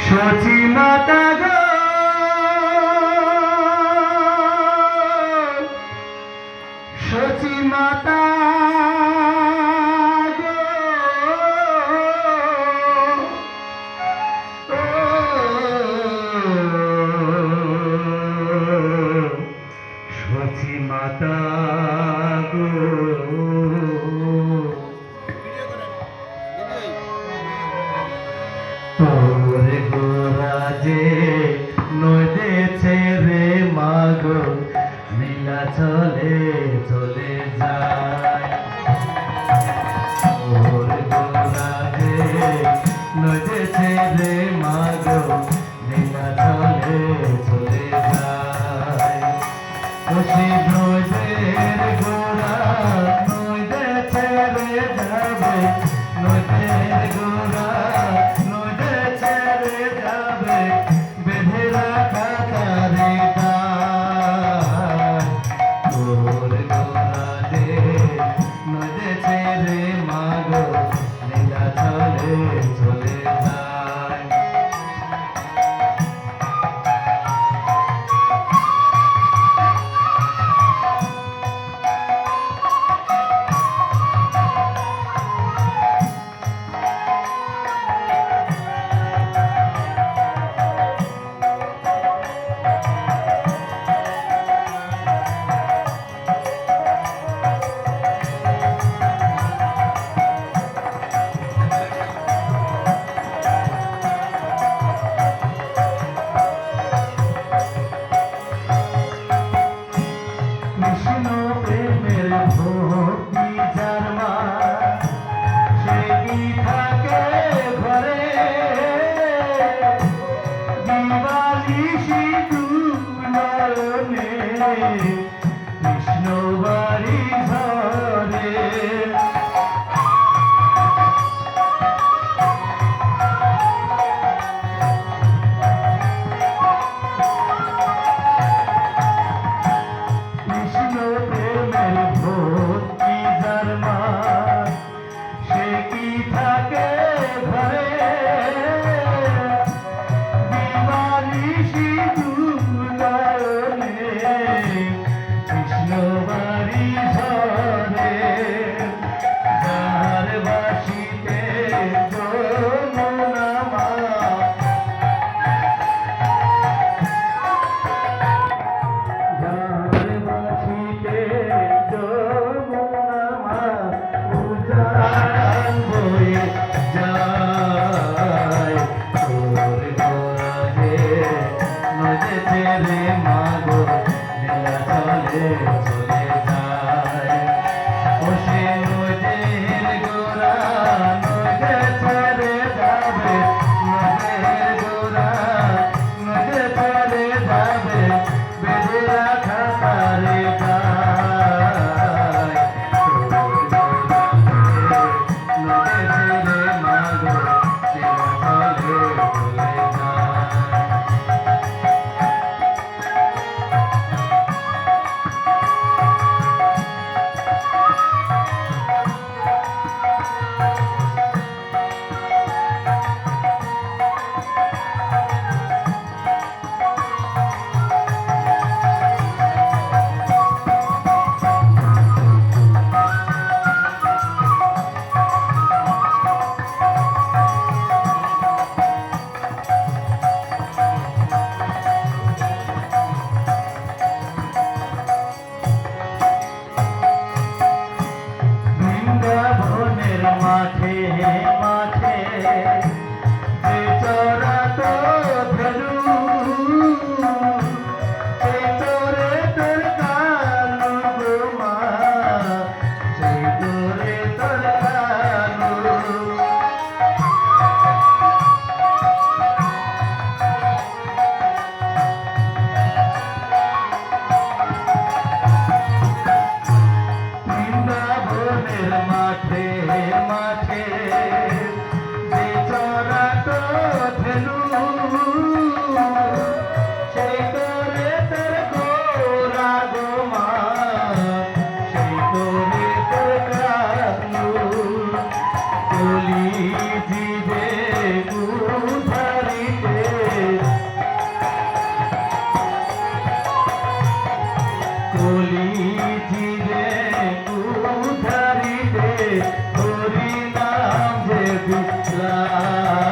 সচি মাতা গো সচি মাতা গো সচি মাতা গো তোর গোরাজে নদেছে রে মাগো নীলা চলে চলে যায় তোর গোরাজে নদেছে রে মাগো নীলা চলে চলে যায় খুশি নদের গোরা নদেছে রে যাবে নদের গোরা বেঁধে রাখা তারে তোর গোরাজে নদেছে রে মাগো নীলা চলে চলে যায় প্রেমের ভক্তি যার মা সে কি থাকে ঘরে দিবালি সিঁদুর নয়নে কৃষ্ণ বাড়ি ঝরে থাকে ঘরে দিবালি সিঁদুর নয়নে কৃষ্ণ বাড়ি ঝরে যার বাসিতে যমুনা মা যার বাসিতে যমুনা মা উজাড় হয়ে যায় তোর গোরাজে নদেছে রে মাগো নীলা চলে চলে যায় ও সে নদের গোরা নদেছে রে যাবে নদের গোরা নদেছে রে যাবে বেঁধে রাখা তারে মাঠে মাঠে যে চরা তো ধেলু সেই তোরে তোর কানু গো মা সেই তোরে তোর কানু বৃন্দাবনের মাঠে মাঠে যে চরা তো ধেলু সেই তোরে তোর গোরা গো মা সেই তোরে তোর কানু কলি জীবে উধারিতে বেলা